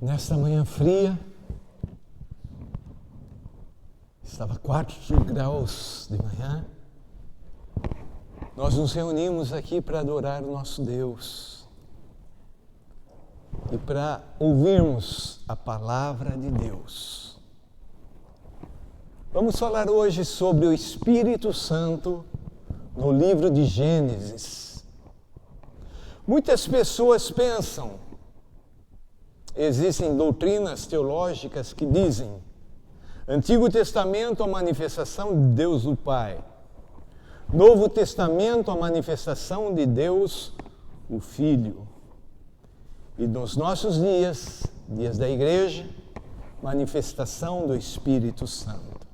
Nesta manhã fria, estava 4 graus de manhã, nós nos reunimos aqui para adorar o nosso Deus e para ouvirmos a palavra de Deus. Vamos falar hoje sobre o Espírito Santo no livro de Gênesis. Muitas pessoas pensam, existem doutrinas teológicas que dizem: Antigo Testamento, a manifestação de Deus o Pai. Novo Testamento, a manifestação de Deus o Filho. E nos nossos dias da igreja, manifestação do Espírito Santo.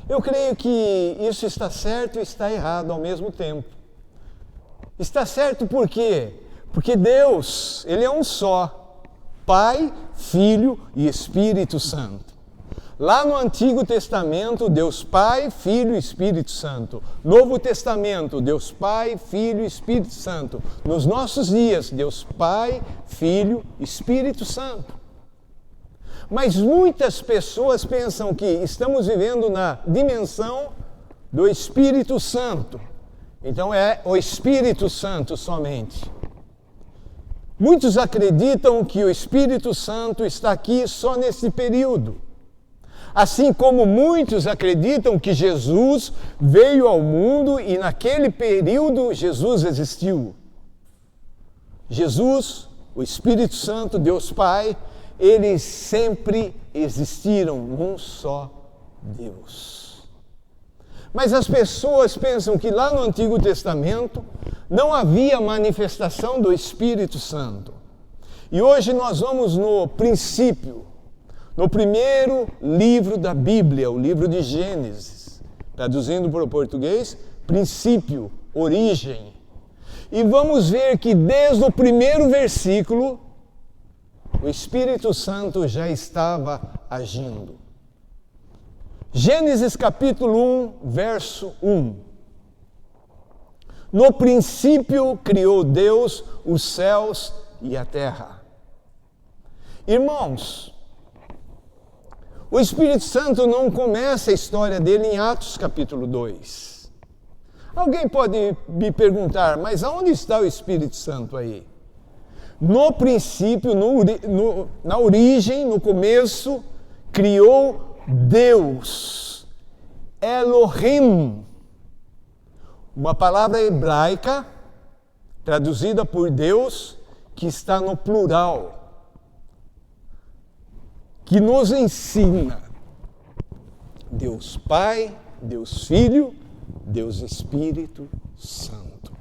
Eu creio que isso está certo e está errado ao mesmo tempo. Está certo por quê? Porque Deus, Ele é um só. Pai, Filho e Espírito Santo. Lá no Antigo Testamento, Deus Pai, Filho e Espírito Santo. Novo Testamento, Deus Pai, Filho e Espírito Santo. Nos nossos dias, Deus Pai, Filho e Espírito Santo. Mas muitas pessoas pensam que estamos vivendo na dimensão do Espírito Santo. Então é o Espírito Santo somente. Muitos acreditam que o Espírito Santo está aqui só nesse período. Assim como muitos acreditam que Jesus veio ao mundo e naquele período Jesus existiu. Jesus, o Espírito Santo, Deus Pai, eles sempre existiram, um só Deus. Mas as pessoas pensam que lá no Antigo Testamento não havia manifestação do Espírito Santo. E hoje nós vamos no princípio, no primeiro livro da Bíblia, o livro de Gênesis, traduzindo para o português, princípio, origem. E vamos ver que desde o primeiro versículo, o Espírito Santo já estava agindo. Gênesis capítulo 1, verso 1. No princípio criou Deus os céus e a terra. Irmãos, o Espírito Santo não começa a história dele em Atos capítulo 2. Alguém pode me perguntar, mas aonde está o Espírito Santo aí? No princípio, na origem, no começo, criou Deus, Elohim, uma palavra hebraica, traduzida por Deus, que está no plural, que nos ensina Deus Pai, Deus Filho, Deus Espírito Santo.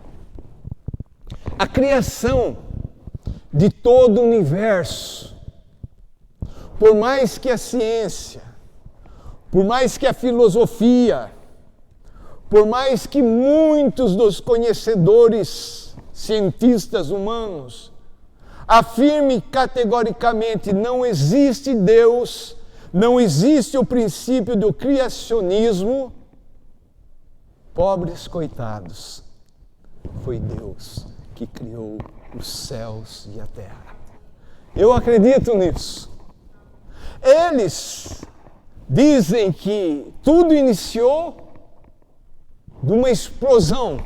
A criação de todo o universo, por mais que a ciência, por mais que a filosofia, por mais que muitos dos conhecedores, cientistas humanos, afirme categoricamente não existe Deus, não existe o princípio do criacionismo, pobres coitados, foi Deus que criou os céus e a terra. Eu acredito nisso. Eles dizem que tudo iniciou de uma explosão.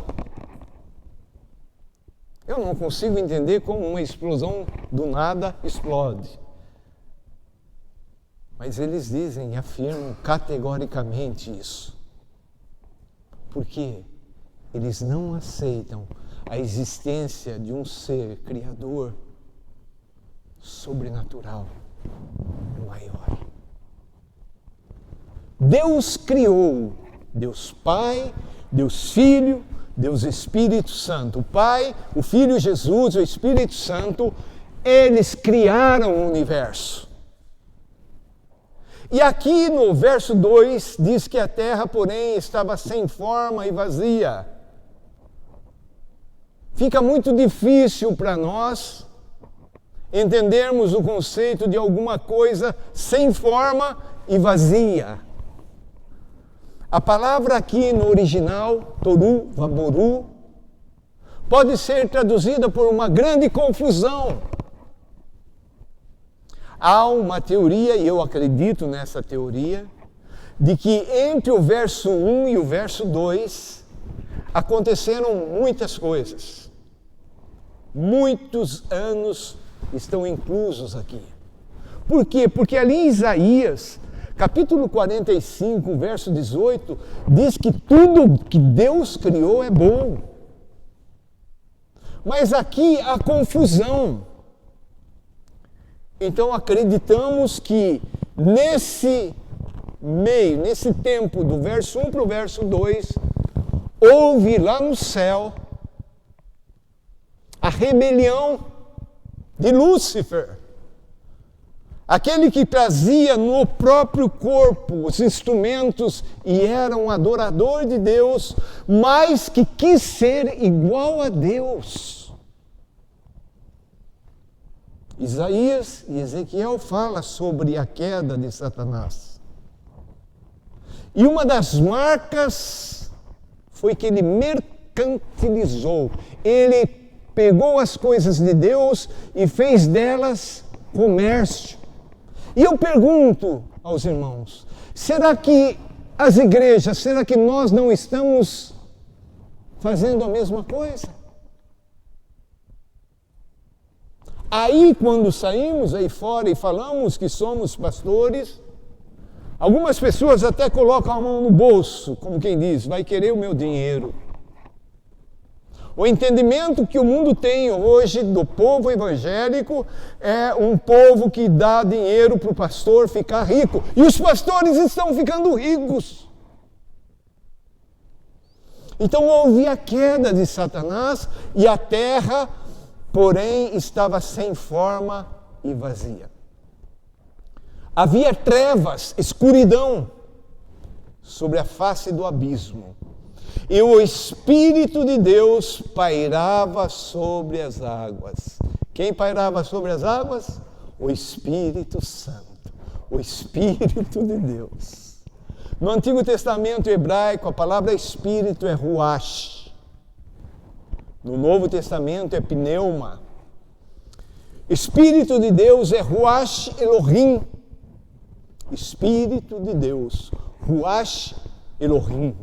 Eu não consigo entender como uma explosão do nada explode. Mas eles dizem e afirmam categoricamente isso. Porque eles não aceitam a existência de um ser criador sobrenatural maior. Deus criou, Deus Pai, Deus Filho, Deus Espírito Santo. O Pai, o Filho Jesus, o Espírito Santo, eles criaram o universo. E aqui no verso 2 diz que a terra, porém, estava sem forma e vazia. Fica muito difícil para nós entendermos o conceito de alguma coisa sem forma e vazia. A palavra aqui no original, toru, vaboru, pode ser traduzida por uma grande confusão. Há uma teoria, e eu acredito nessa teoria, de que entre o verso 1 e o verso 2 aconteceram muitas coisas. Muitos anos estão inclusos aqui. Por quê? Porque ali em Isaías, capítulo 45, verso 18, diz que tudo que Deus criou é bom. Mas aqui há confusão. Então acreditamos que nesse meio, nesse tempo do verso 1 para o verso 2, houve lá no céu a rebelião de Lúcifer, aquele que trazia no próprio corpo os instrumentos e era um adorador de Deus, mas que quis ser igual a Deus. Isaías e Ezequiel falam sobre a queda de Satanás. E uma das marcas foi que ele mercantilizou. Ele pegou as coisas de Deus e fez delas comércio. E eu pergunto aos irmãos, será que as igrejas, será que nós não estamos fazendo a mesma coisa? Aí, quando saímos aí fora e falamos que somos pastores, algumas pessoas até colocam a mão no bolso, como quem diz, vai querer o meu dinheiro. O entendimento que o mundo tem hoje do povo evangélico é um povo que dá dinheiro para o pastor ficar rico. E os pastores estão ficando ricos. Então houve a queda de Satanás e a terra, porém, estava sem forma e vazia. Havia trevas, escuridão sobre a face do abismo. E o Espírito de Deus pairava sobre as águas. Quem pairava sobre as águas? O Espírito Santo, o Espírito de Deus. No Antigo Testamento hebraico, a palavra Espírito é Ruach. No Novo Testamento é pneuma. Espírito de Deus é Ruach Elohim. Espírito de Deus, Ruach Elohim.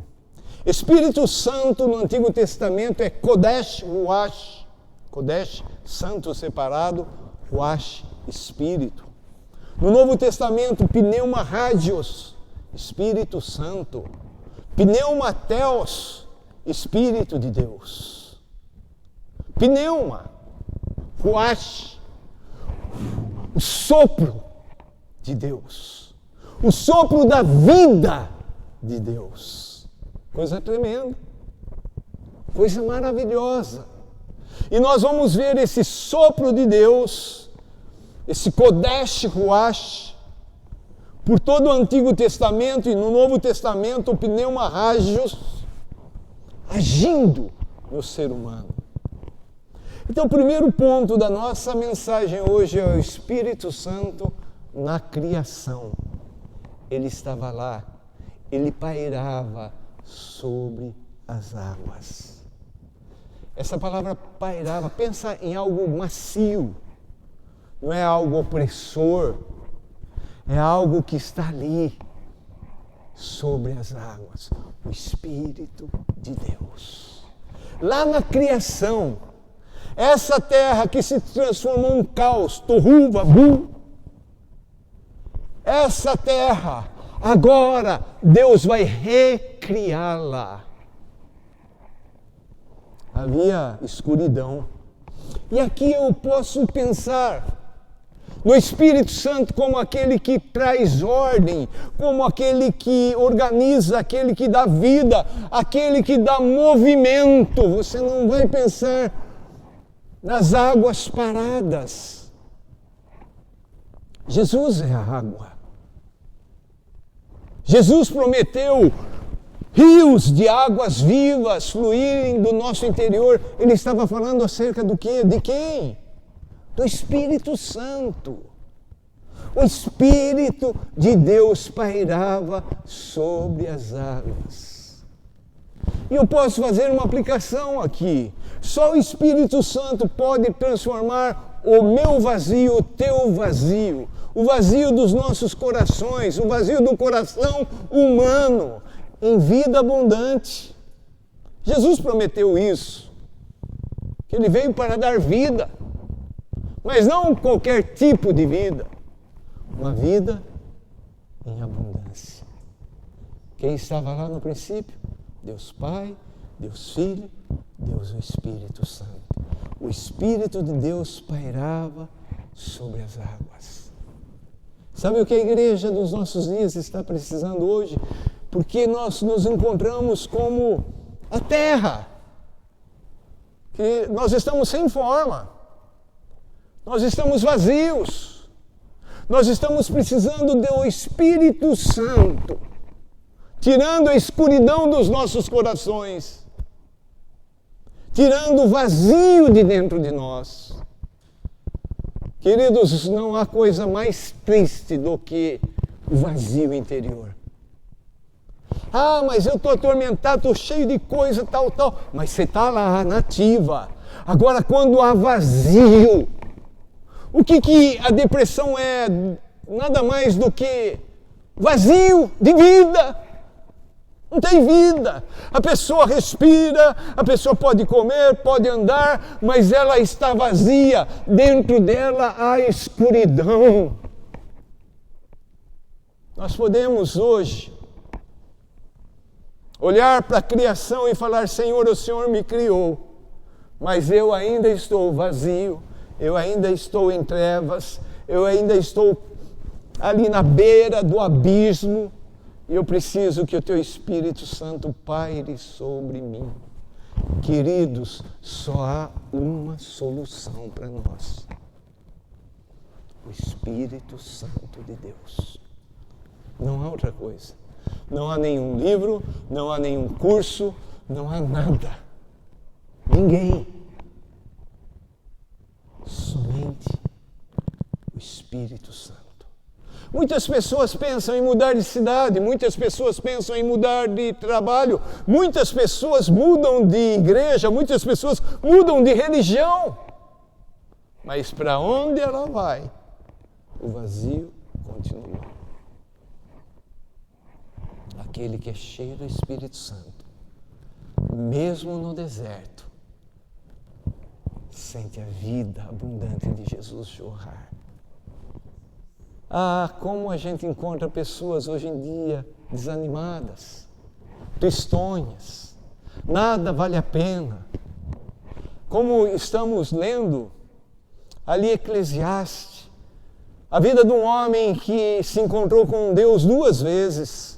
Espírito Santo no Antigo Testamento é Kodesh Ruach. Kodesh, santo separado, Ruach, Espírito. No Novo Testamento, pneuma Hagios, Espírito Santo. Pneuma Theos, Espírito de Deus. Pneuma, Ruach, o sopro de Deus, o sopro da vida de Deus. Coisa tremenda, coisa maravilhosa. E nós vamos ver esse sopro de Deus, esse Kodesh Ruach, por todo o Antigo Testamento e no Novo Testamento, o pneuma Hagios, agindo no ser humano. Então, o primeiro ponto da nossa mensagem hoje é o Espírito Santo na criação. Ele estava lá, ele pairava sobre as águas. Essa palavra pairava, pensa em algo macio, não é algo opressor, é algo que está ali, sobre as águas, o Espírito de Deus. Lá na criação, essa terra que se transformou em caos, tohu vabu, essa terra, agora Deus vai recriá-la. Havia escuridão. E aqui eu posso pensar no Espírito Santo como aquele que traz ordem, como aquele que organiza, aquele que dá vida, aquele que dá movimento. Você não vai pensar nas águas paradas. Jesus é a água. Jesus prometeu rios de águas vivas fluírem do nosso interior. Ele estava falando acerca do quê? De quem? Do Espírito Santo. O Espírito de Deus pairava sobre as águas. E eu posso fazer uma aplicação aqui. Só o Espírito Santo pode transformar o meu vazio, o teu vazio, o vazio dos nossos corações, o vazio do coração humano em vida abundante. Jesus prometeu isso, que Ele veio para dar vida, mas não qualquer tipo de vida, uma vida em abundância. Quem estava lá no princípio? Deus Pai, Deus Filho, Deus o Espírito Santo. O Espírito de Deus pairava sobre as águas. Sabe o que a igreja dos nossos dias está precisando hoje? Porque nós nos encontramos como a terra, que nós estamos sem forma, nós estamos vazios, nós estamos precisando do Espírito Santo, tirando a escuridão dos nossos corações, tirando o vazio de dentro de nós. Queridos, não há coisa mais triste do que o vazio interior. Ah, mas eu estou atormentado, estou cheio de coisa, tal. Mas você está lá, nativa. Agora, quando há vazio, o que a depressão é? Nada mais do que vazio de vida. Não tem vida. A pessoa respira, a pessoa pode comer, pode andar, mas ela está vazia. Dentro dela há escuridão. Nós podemos hoje olhar para a criação e falar: Senhor, o Senhor me criou, mas eu ainda estou vazio, eu ainda estou em trevas, eu ainda estou ali na beira do abismo. E eu preciso que o Teu Espírito Santo paire sobre mim. Queridos, só há uma solução para nós: o Espírito Santo de Deus. Não há outra coisa. Não há nenhum livro, não há nenhum curso, não há nada. Ninguém. Somente o Espírito Santo. Muitas pessoas pensam em mudar de cidade, muitas pessoas pensam em mudar de trabalho, muitas pessoas mudam de igreja, muitas pessoas mudam de religião. Mas para onde ela vai, o vazio continua. Aquele que é cheio do Espírito Santo, mesmo no deserto, sente a vida abundante de Jesus jorrar. Ah, como a gente encontra pessoas hoje em dia desanimadas, tristonhas, nada vale a pena. Como estamos lendo ali Eclesiastes, a vida de um homem que se encontrou com Deus 2 vezes,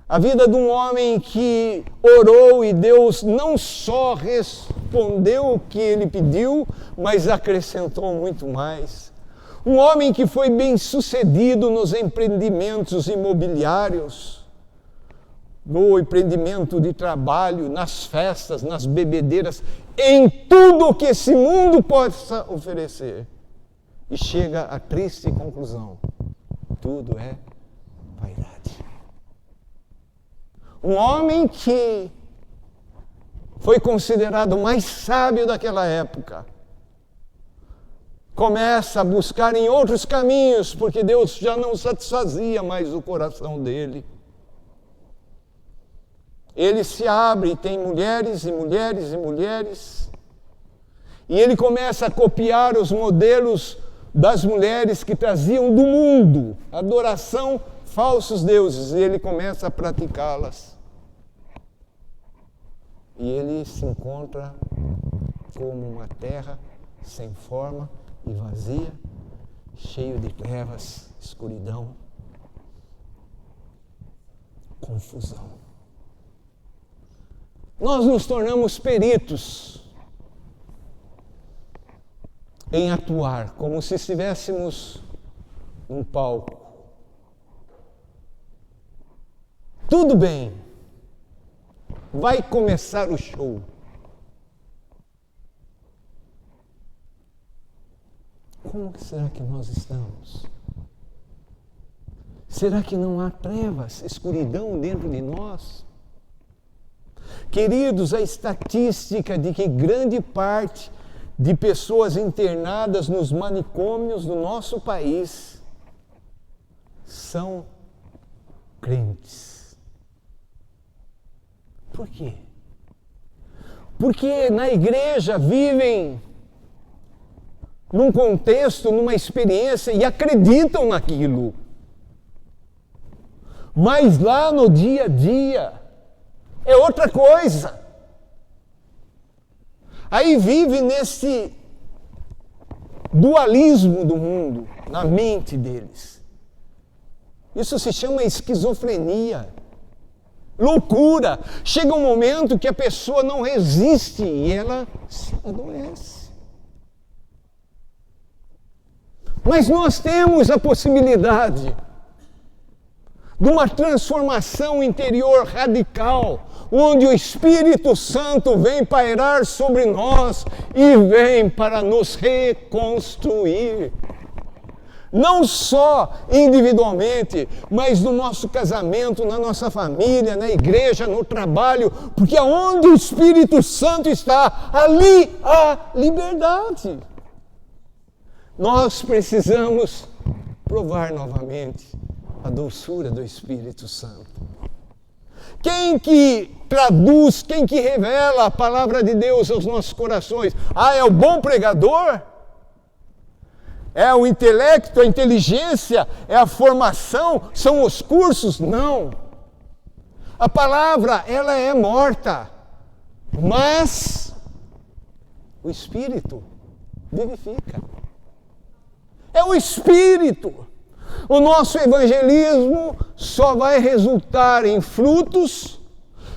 a vida de um homem que orou e Deus não só respondeu o que ele pediu, mas acrescentou muito mais. Um homem que foi bem-sucedido nos empreendimentos imobiliários, no empreendimento de trabalho, nas festas, nas bebedeiras, em tudo o que esse mundo possa oferecer. E chega à triste conclusão: tudo é vaidade. Um homem que foi considerado o mais sábio daquela época, começa a buscar em outros caminhos, porque Deus já não satisfazia mais o coração dele. Ele se abre e tem mulheres e mulheres e mulheres, e ele começa a copiar os modelos das mulheres que traziam do mundo adoração, falsos deuses, e ele começa a praticá-las. E ele se encontra como uma terra sem forma e vazia, cheio de trevas, escuridão, confusão. Nós nos tornamos peritos em atuar como se estivéssemos num palco. Tudo bem, vai começar o show. Como será que nós estamos? Será que não há trevas, escuridão dentro de nós? Queridos, a estatística de que grande parte de pessoas internadas nos manicômios do nosso país são crentes. Por quê? Porque na igreja vivem num contexto, numa experiência e acreditam naquilo. Mas lá no dia a dia é outra coisa. Aí vive nesse dualismo do mundo, na mente deles. Isso se chama esquizofrenia, loucura. Chega um momento que a pessoa não resiste e ela se adoece. Mas nós temos a possibilidade de uma transformação interior radical, onde o Espírito Santo vem pairar sobre nós e vem para nos reconstruir. Não só individualmente, mas no nosso casamento, na nossa família, na igreja, no trabalho, porque aonde o Espírito Santo está, ali há liberdade. Nós precisamos provar novamente a doçura do Espírito Santo. Quem que traduz, quem que revela a palavra de Deus aos nossos corações? É o bom pregador? É o intelecto, a inteligência, é a formação, são os cursos? Não. A palavra, ela é morta, mas o Espírito vivifica. É o Espírito. O nosso evangelismo só vai resultar em frutos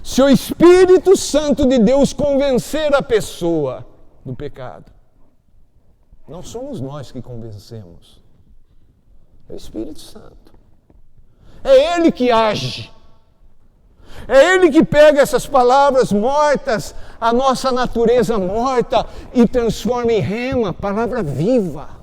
se o Espírito Santo de Deus convencer a pessoa do pecado. Não somos nós que convencemos. É o Espírito Santo. É Ele que age. É Ele que pega essas palavras mortas, a nossa natureza morta, e transforma em rema, palavra viva.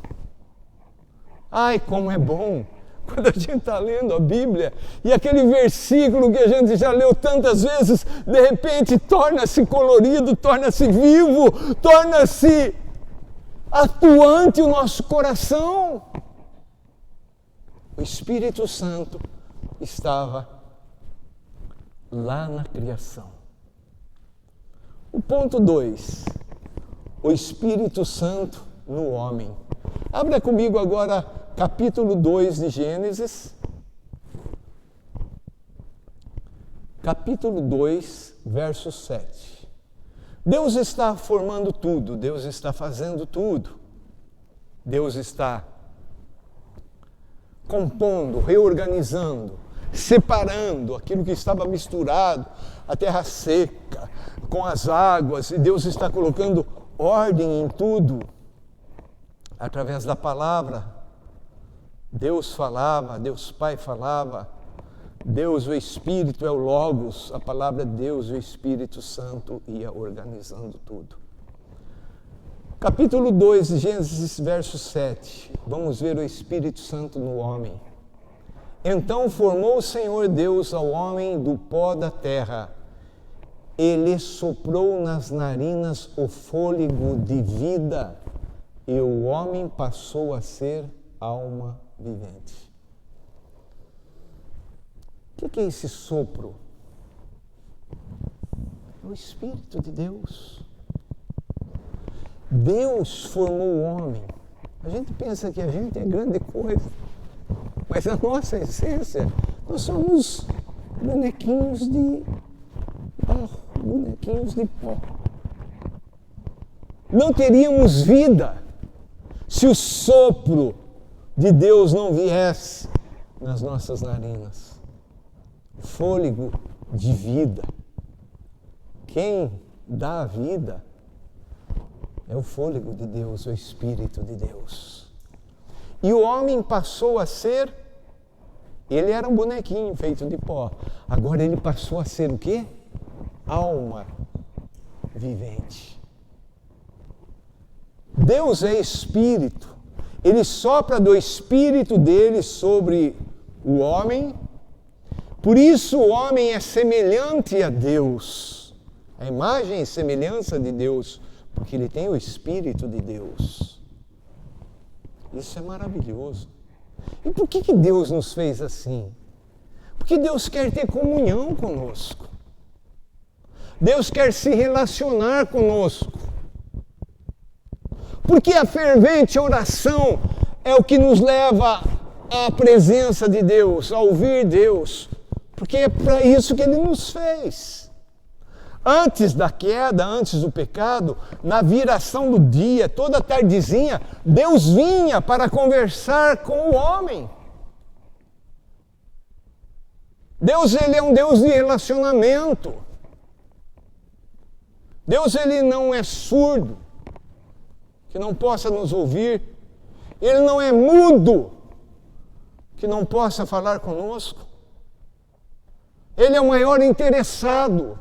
Ai, como é bom quando a gente está lendo a Bíblia e aquele versículo que a gente já leu tantas vezes, de repente torna-se colorido, torna-se vivo, torna-se atuante o nosso coração. O Espírito Santo estava lá na criação. O ponto 2, o Espírito Santo no homem. Abra comigo agora capítulo 2 de Gênesis. Capítulo 2, verso 7. Deus está formando tudo, Deus está fazendo tudo. Deus está compondo, reorganizando, separando aquilo que estava misturado, a terra seca, com as águas, e Deus está colocando ordem em tudo. Através da palavra, Deus falava, Deus Pai falava, Deus o Espírito é o Logos, a palavra Deus, o Espírito Santo ia organizando tudo. Capítulo 2 de Gênesis, verso 7, vamos ver o Espírito Santo no homem. Então formou o Senhor Deus ao homem do pó da terra, ele soprou nas narinas o fôlego de vida, e o homem passou a ser alma vivente. O que é esse sopro? É o Espírito de Deus. Deus formou o homem. A gente pensa que a gente é grande coisa, mas a nossa essência, nós somos bonequinhos de barro, bonequinhos de pó. Não teríamos vida se o sopro de Deus não viesse nas nossas narinas. Fôlego de vida. Quem dá a vida é o fôlego de Deus, o Espírito de Deus. E o homem passou a ser, ele era um bonequinho feito de pó. Agora ele passou a ser o quê? Alma vivente. Deus é Espírito. Ele sopra do Espírito dele sobre o homem. Por isso o homem é semelhante a Deus. A imagem e semelhança de Deus, porque ele tem o Espírito de Deus. Isso é maravilhoso. E por que Deus nos fez assim? Porque Deus quer ter comunhão conosco. Deus quer se relacionar conosco. Porque a fervente oração é o que nos leva à presença de Deus, a ouvir Deus. Porque é para isso que Ele nos fez. Antes da queda, antes do pecado, na viração do dia, toda tardezinha, Deus vinha para conversar com o homem. Deus, Ele é um Deus de relacionamento. Deus, Ele não é surdo, que não possa nos ouvir. Ele não é mudo, que não possa falar conosco. Ele é o maior interessado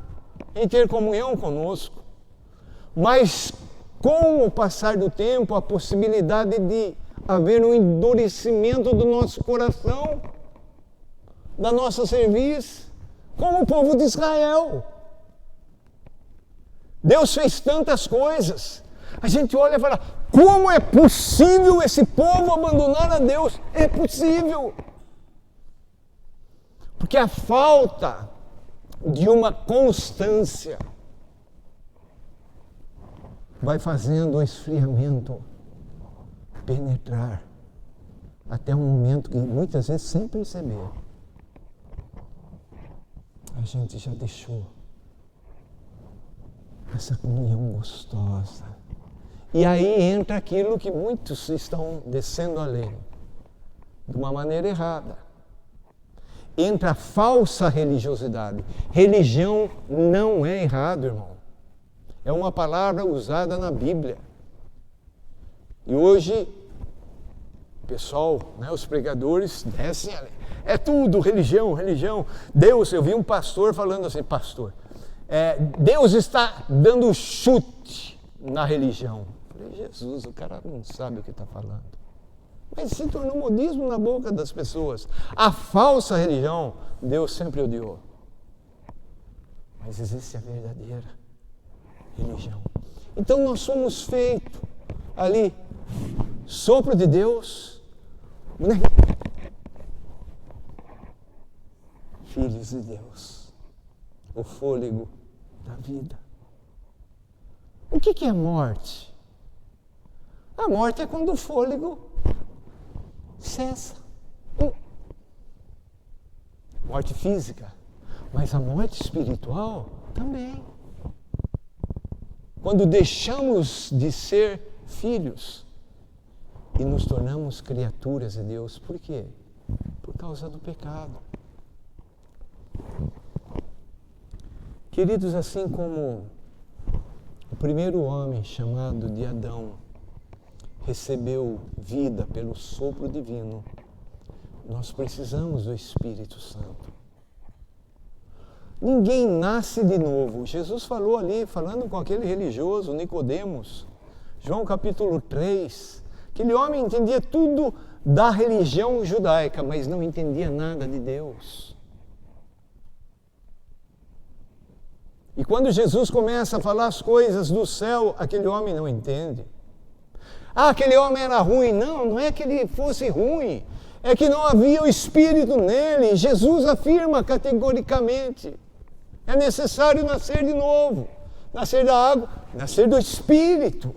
em ter comunhão conosco. Mas com o passar do tempo, a possibilidade de haver um endurecimento do nosso coração, da nossa cerviz, como o povo de Israel. Deus fez tantas coisas. A gente olha e fala, como é possível esse povo abandonar a Deus? É possível. Porque a falta de uma constância vai fazendo o esfriamento penetrar até um momento que muitas vezes, sem perceber, a gente já deixou essa comunhão gostosa. E aí entra aquilo que muitos estão descendo a lei de uma maneira errada. Entra a falsa religiosidade. Religião não é errado, irmão. É uma palavra usada na Bíblia. E hoje, o pessoal, os pregadores descem ali. É tudo religião, religião. Deus, eu vi um pastor falando assim, pastor, Deus está dando chute na religião. Eu falei, Jesus, o cara não sabe o que está falando. Mas se tornou modismo na boca das pessoas. A falsa religião, Deus sempre odiou. Mas existe a verdadeira religião. Então nós somos feitos ali, sopro de Deus, né? Filhos de Deus, o fôlego da vida. O que é a morte? A morte é quando o fôlego cessa. Morte física, mas a morte espiritual também. Quando deixamos de ser filhos e nos tornamos criaturas de Deus. Por quê? Por causa do pecado. Queridos, assim como o primeiro homem, chamado de Adão, recebeu vida pelo sopro divino, nós precisamos do Espírito Santo. Ninguém nasce de novo. Jesus falou ali, falando com aquele religioso, Nicodemos, João capítulo 3, aquele homem entendia tudo da religião judaica, mas não entendia nada de Deus. E quando Jesus começa a falar as coisas do céu, aquele homem não entende. Aquele homem era ruim. Não, não é que ele fosse ruim. É que não havia o Espírito nele. Jesus afirma categoricamente. É necessário nascer de novo. Nascer da água, nascer do Espírito.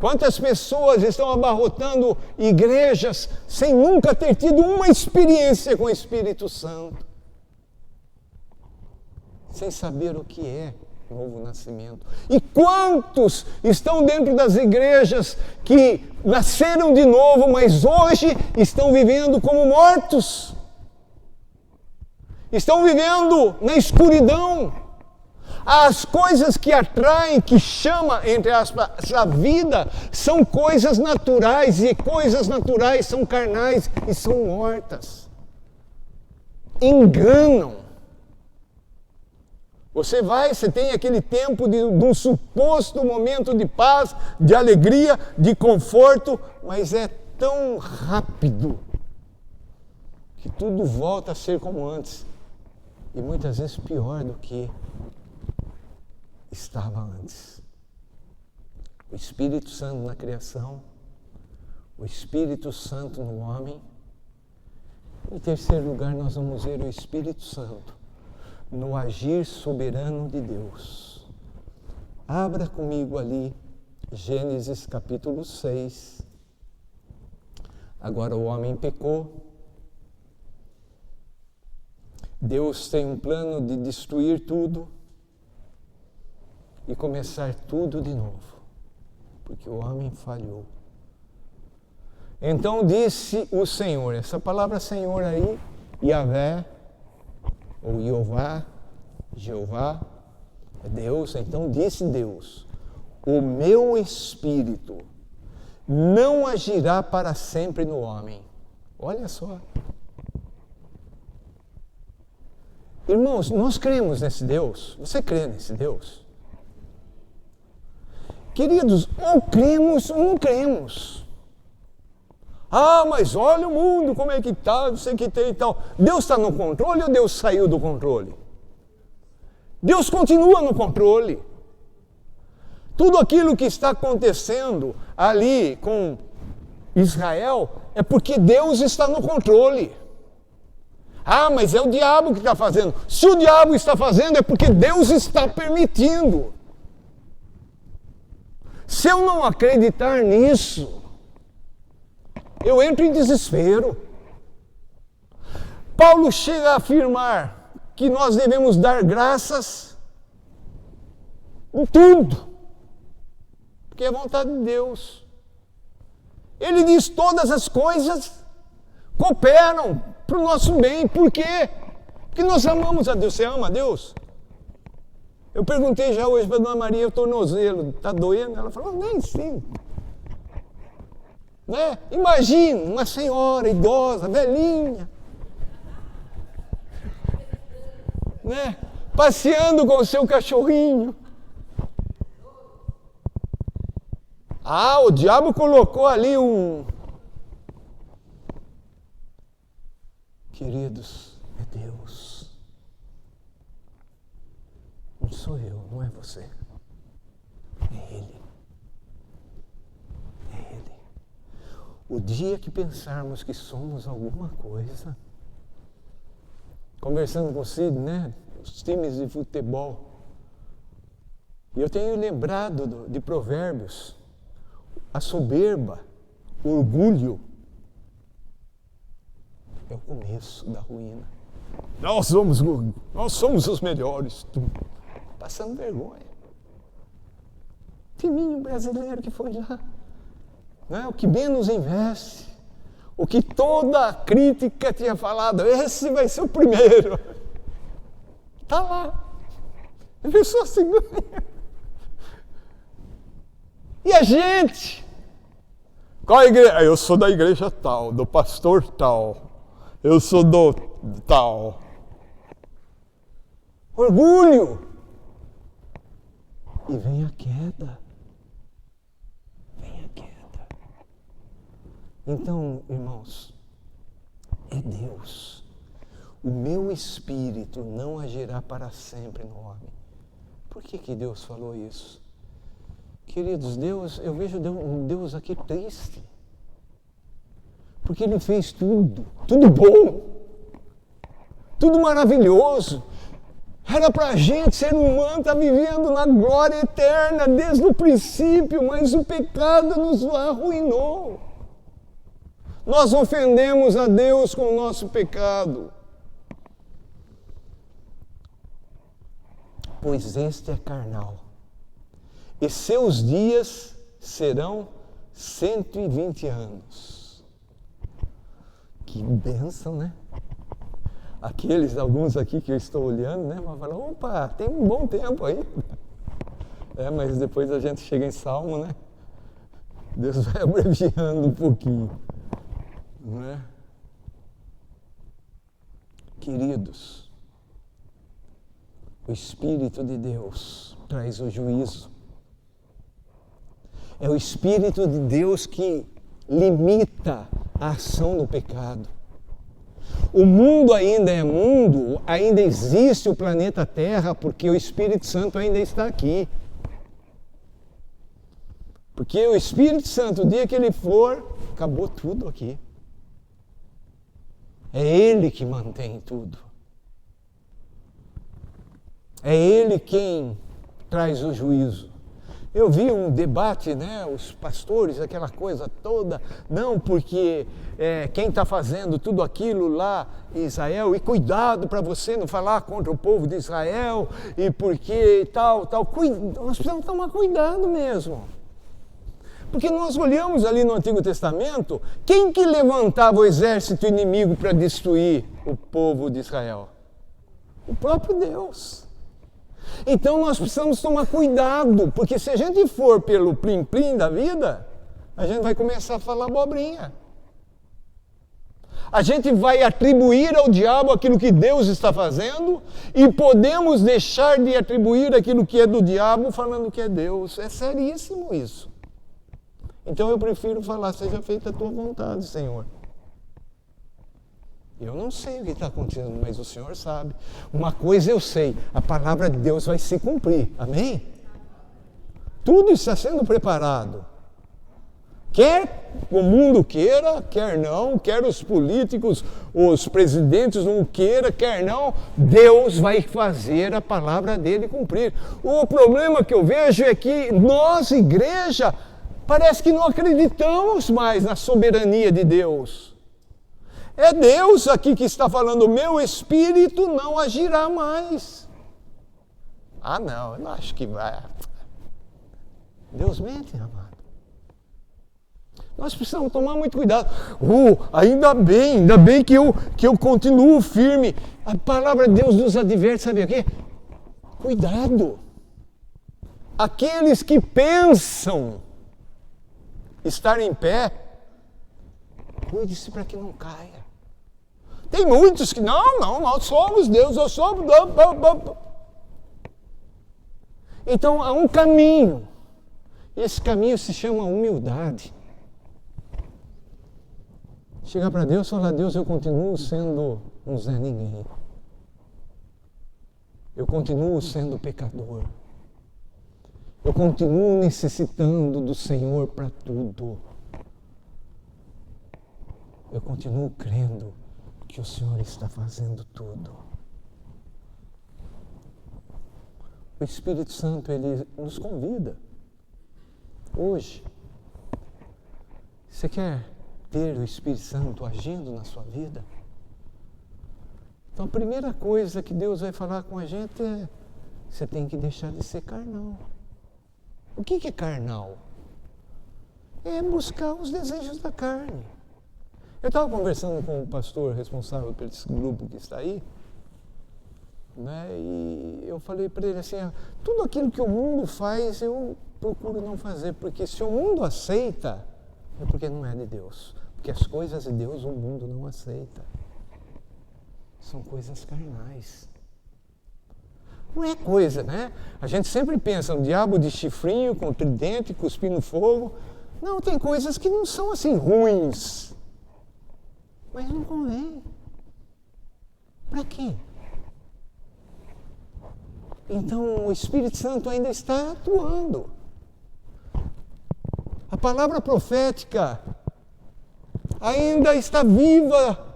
Quantas pessoas estão abarrotando igrejas sem nunca ter tido uma experiência com o Espírito Santo? Sem saber o que é novo nascimento. E quantos estão dentro das igrejas que nasceram de novo, mas hoje estão vivendo como mortos? Estão vivendo na escuridão. As coisas que atraem, que chamam, entre aspas, a vida, são coisas naturais, e coisas naturais são carnais e são mortas. Enganam. Você tem aquele tempo de um suposto momento de paz, de alegria, de conforto, mas é tão rápido que tudo volta a ser como antes. E muitas vezes pior do que estava antes. O Espírito Santo na criação, o o Espírito Santo no homem. Em terceiro lugar, nós vamos ver o Espírito Santo no agir soberano de Deus. Abra comigo ali, Gênesis capítulo 6. Agora o homem pecou. Deus tem um plano de destruir tudo e começar tudo de novo, porque o homem falhou. Então disse o Senhor, essa palavra Senhor aí, Yahvé, ou Jeová, é Deus. Então disse Deus, o meu Espírito não agirá para sempre no homem. Olha só. Irmãos, nós cremos nesse Deus. Você crê nesse Deus? Queridos, ou cremos ou não cremos. Ah, mas olha o mundo, como é que está, não sei o que tem e tal. Deus está no controle ou Deus saiu do controle? Deus continua no controle. Tudo aquilo que está acontecendo ali com Israel é porque Deus está no controle. Ah, mas é o diabo que está fazendo. Se o diabo está fazendo é porque Deus está permitindo. Se eu não acreditar nisso, eu entro em desespero. Paulo chega a afirmar que nós devemos dar graças em tudo, porque é vontade de Deus. Ele diz: todas as coisas cooperam para o nosso bem. Por quê? Porque nós amamos a Deus. Você ama a Deus? Eu perguntei já hoje para a Dona Maria, o tornozelo está doendo? Ela falou: nem sinto. Né? Imagina uma senhora idosa, velhinha, né? Passeando com o seu cachorrinho. Ah, o diabo colocou ali um... Queridos, é Deus. Não sou eu, não é você. É Ele. É Ele. O dia que pensarmos que somos alguma coisa, conversando com o Cid, né? Os times de futebol. E eu tenho lembrado de Provérbios. A soberba, o orgulho, é o começo da ruína. Nós somos os melhores. Passando vergonha. Timinho brasileiro que foi lá. Não é? O que menos investe. O que toda a crítica tinha falado, esse vai ser o primeiro. Está lá. A pessoa se ganha. E a gente? Qual a igreja? Eu sou da igreja tal, do pastor tal. Eu sou do tal. Orgulho. E vem a queda. Vem a queda. Então, irmãos, é Deus. O meu espírito não agirá para sempre no homem. Por que Deus falou isso? Queridos, Deus, eu vejo um Deus aqui triste. Porque Ele fez tudo bom, tudo maravilhoso. Era para a gente, ser humano, estar vivendo na glória eterna desde o princípio, mas o pecado nos arruinou. Nós ofendemos a Deus com o nosso pecado. Pois este é carnal. E seus dias serão 120 anos. Que bênção, né? Alguns aqui que eu estou olhando, né? Vão falar: opa, tem um bom tempo aí. Mas depois a gente chega em Salmo, né? Deus vai abreviando um pouquinho. Não é? Queridos, o Espírito de Deus traz o juízo. É o Espírito de Deus que limita a ação do pecado. O mundo ainda é mundo, ainda existe o planeta Terra, porque o Espírito Santo ainda está aqui. Porque o Espírito Santo, o dia que ele for, acabou tudo aqui. É Ele que mantém tudo. É Ele quem traz o juízo. Eu vi um debate, né, os pastores, aquela coisa toda, não, porque quem está fazendo tudo aquilo lá em Israel, e cuidado para você não falar contra o povo de Israel, e porque tal, nós precisamos tomar cuidado mesmo. Porque nós olhamos ali no Antigo Testamento, quem que levantava o exército inimigo para destruir o povo de Israel? O próprio Deus. Então nós precisamos tomar cuidado, porque se a gente for pelo plim-plim da vida, a gente vai começar a falar abobrinha. A gente vai atribuir ao diabo aquilo que Deus está fazendo e podemos deixar de atribuir aquilo que é do diabo falando que é Deus. É seríssimo isso. Então eu prefiro falar, seja feita a tua vontade, Senhor. Eu não sei o que está acontecendo, mas o Senhor sabe. Uma coisa eu sei, a palavra de Deus vai se cumprir. Amém? Tudo está sendo preparado. Quer o mundo queira, quer não, quer os políticos, os presidentes não queira, quer não, Deus vai fazer a palavra dele cumprir. O problema que eu vejo é que nós, igreja, parece que não acreditamos mais na soberania de Deus. É Deus aqui que está falando, meu espírito não agirá mais. Ah não, eu não acho que vai. Deus mente, amado. Nós precisamos tomar muito cuidado. Ainda bem que eu continuo firme. A palavra de Deus nos adverte, sabe o quê? Cuidado. Aqueles que pensam estar em pé, cuide-se para que não caia. Tem muitos que, não, nós somos Deus, eu sou... Então, há um caminho. Esse caminho se chama humildade. Chegar para Deus e falar, Deus, eu continuo sendo um Zé Ninguém. Eu continuo sendo pecador. Eu continuo necessitando do Senhor para tudo. Eu continuo crendo que o Senhor está fazendo tudo. O Espírito Santo, ele nos convida. Hoje, você quer ter o Espírito Santo agindo na sua vida? Então a primeira coisa que Deus vai falar com a gente é: você tem que deixar de ser carnal. O que é carnal? É buscar os desejos da carne. Eu estava conversando com o pastor responsável por esse grupo que está aí, né, e eu falei para ele assim, tudo aquilo que o mundo faz eu procuro não fazer, porque se o mundo aceita, é porque não é de Deus. Porque as coisas de Deus o mundo não aceita. São coisas carnais. Não é coisa, né? A gente sempre pensa no diabo de chifrinho, com tridente, cuspindo fogo. Não, tem coisas que não são assim ruins. Mas não convém. Para quê? Então o Espírito Santo ainda está atuando. A palavra profética ainda está viva.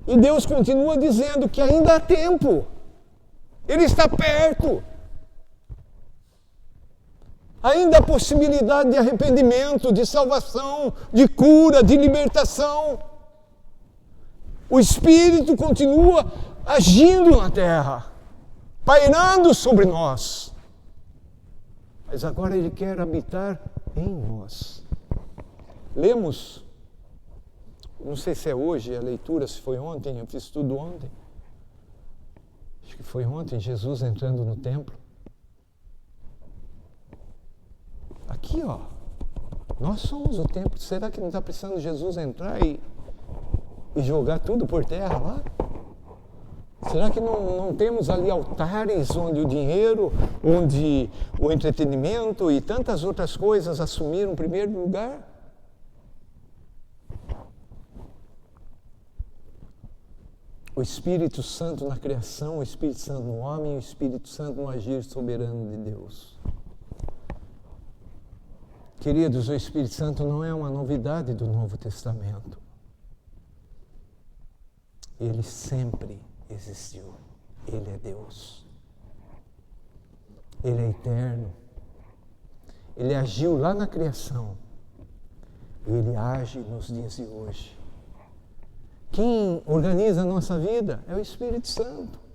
E Deus continua dizendo que ainda há tempo. Ele está perto. Ainda há possibilidade de arrependimento, de salvação, de cura, de libertação. O Espírito continua agindo na terra, pairando sobre nós. Mas agora Ele quer habitar em nós. Lemos, não sei se é hoje a leitura, se foi ontem, eu fiz tudo ontem. Acho que foi ontem, Jesus entrando no templo. Aqui, ó, nós somos o templo. Será que não está precisando Jesus entrar e jogar tudo por terra lá? Será que não temos ali altares onde o dinheiro, onde o entretenimento e tantas outras coisas assumiram o primeiro lugar? O Espírito Santo na criação, o Espírito Santo no homem e o Espírito Santo no agir soberano de Deus. Queridos, o Espírito Santo não é uma novidade do Novo Testamento. Ele sempre existiu. Ele é Deus. Ele é eterno. Ele agiu lá na criação. Ele age nos dias de hoje. Quem organiza a nossa vida é o Espírito Santo.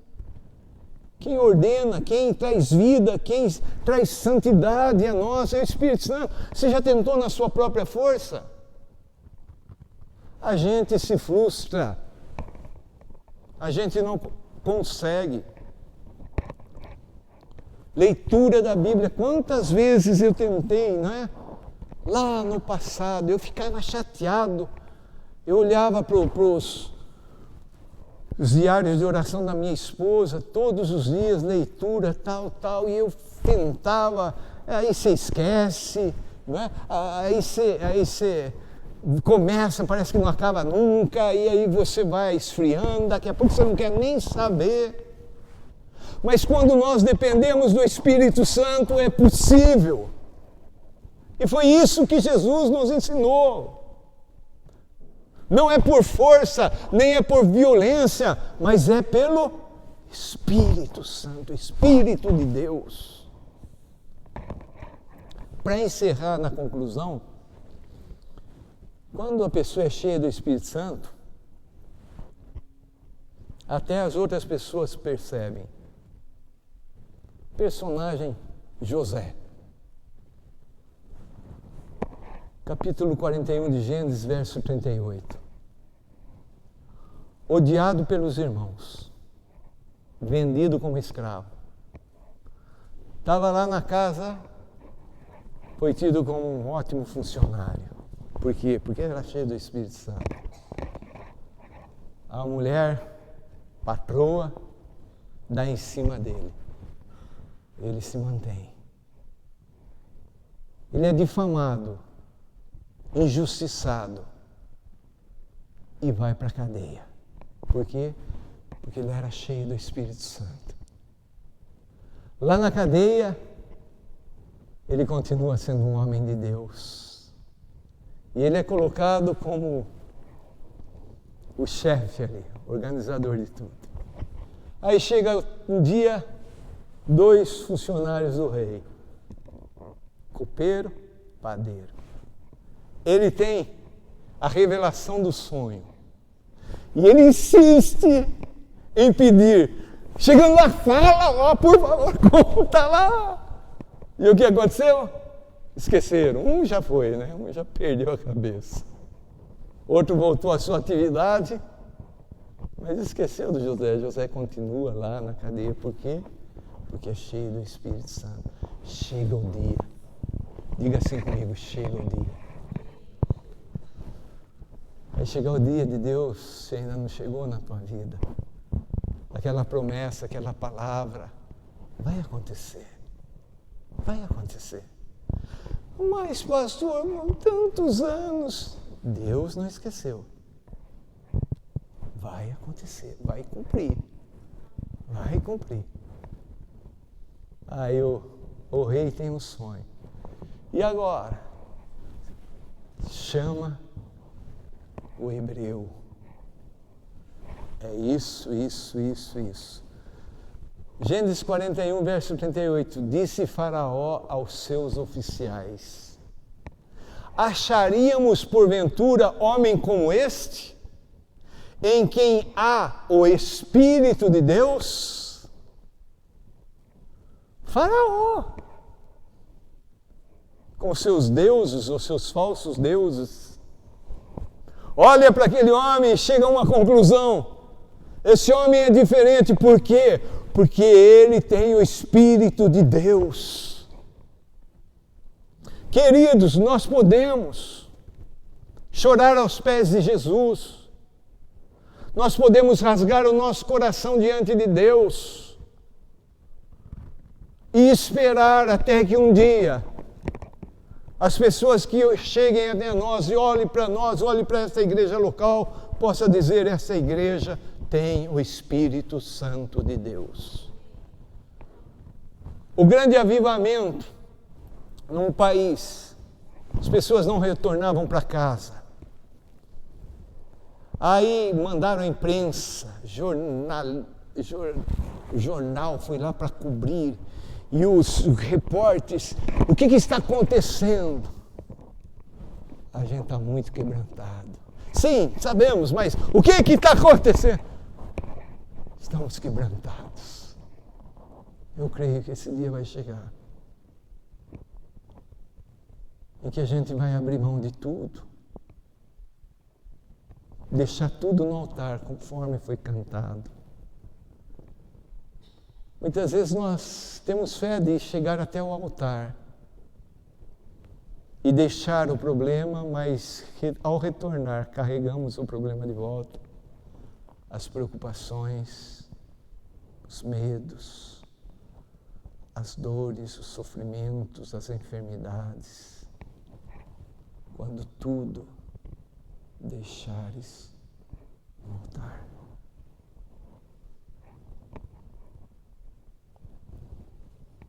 Quem ordena, quem traz vida, quem traz santidade a nós é o Espírito Santo. Você já tentou na sua própria força? A gente se frustra. A gente não consegue. Leitura da Bíblia. Quantas vezes eu tentei, não é? Lá no passado, eu ficava chateado. Eu olhava para os diários de oração da minha esposa, todos os dias, leitura, tal, e eu tentava, aí você esquece, não é? Aí você começa, parece que não acaba nunca, e aí você vai esfriando, daqui a pouco você não quer nem saber. Mas quando nós dependemos do Espírito Santo, é possível. E foi isso que Jesus nos ensinou. Não é por força, nem é por violência, mas é pelo Espírito Santo, Espírito de Deus. Para encerrar na conclusão, quando a pessoa é cheia do Espírito Santo, até as outras pessoas percebem. Personagem José. Capítulo 41 de Gênesis, verso 38. Odiado pelos irmãos, vendido como escravo. Estava lá na casa, foi tido como um ótimo funcionário. Por quê? Porque era cheio do Espírito Santo. A mulher, patroa, dá em cima dele. Ele se mantém. Ele é difamado, injustiçado e vai para a cadeia. Por quê? Porque ele era cheio do Espírito Santo. Lá na cadeia, ele continua sendo um homem de Deus. E ele é colocado como o chefe ali, organizador de tudo. Aí chega um dia, 2 funcionários do rei, copeiro, padeiro. Ele tem a revelação do sonho. E ele insiste em pedir. Chegando lá, fala, por favor, conta lá. E o que aconteceu? Esqueceram. Um já foi, né? Um já perdeu a cabeça. Outro voltou à sua atividade, mas esqueceu do José. José continua lá na cadeia. Por quê? Porque é cheio do Espírito Santo. Chega o dia. Diga assim comigo, chega o dia. Vai chegar o dia de Deus, se ainda não chegou na tua vida. Aquela promessa, aquela palavra, vai acontecer. Vai acontecer. Mas, pastor, tantos anos. Deus não esqueceu. Vai acontecer, vai cumprir. Vai cumprir. Aí o rei tem um sonho. E agora? Chama o hebreu. É isso. Gênesis 41, verso 38. Disse Faraó aos seus oficiais: acharíamos porventura homem como este, em quem há o Espírito de Deus? Faraó, com seus deuses ou seus falsos deuses, olha para aquele homem e chega a uma conclusão. Esse homem é diferente, por quê? Porque ele tem o Espírito de Deus. Queridos, nós podemos chorar aos pés de Jesus. Nós podemos rasgar o nosso coração diante de Deus e esperar até que um dia as pessoas que cheguem até nós e olhem para nós, olhem para essa igreja local, possam dizer: essa igreja tem o Espírito Santo de Deus. O grande avivamento num país As pessoas não retornavam para casa. Aí mandaram a imprensa, o jornal foi lá para cobrir, e os repórteres, o que está acontecendo? A gente está muito quebrantado. Sim, sabemos, mas o que está acontecendo? Estamos quebrantados. Eu creio que esse dia vai chegar, em que a gente vai abrir mão de tudo, deixar tudo no altar, conforme foi cantado. Muitas vezes nós temos fé de chegar até o altar e deixar o problema, mas ao retornar, carregamos o problema de volta, as preocupações, os medos, as dores, os sofrimentos, as enfermidades. Quando tudo deixares no altar.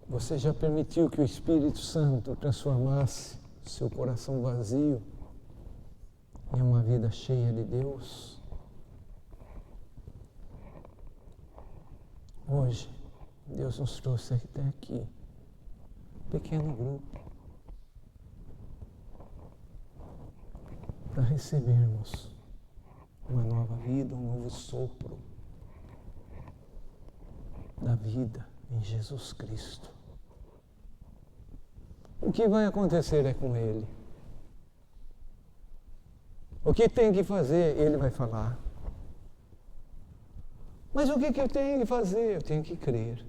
Você já permitiu que o Espírito Santo transformasse seu coração vazio em uma vida cheia de Deus? Hoje, Deus nos trouxe até aqui, um pequeno grupo, para recebermos uma nova vida, um novo sopro da vida em Jesus Cristo. O que vai acontecer é com Ele. O que tem que fazer, Ele vai falar. Mas o que eu tenho que fazer? Eu tenho que crer.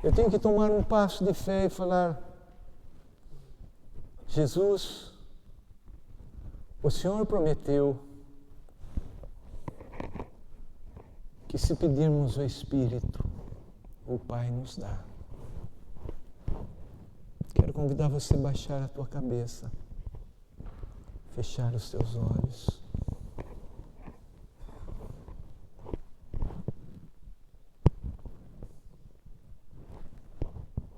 Eu tenho que tomar um passo de fé e falar: Jesus, o Senhor prometeu que se pedirmos o Espírito, o Pai nos dá. Quero convidar você a baixar a tua cabeça, fechar os teus olhos.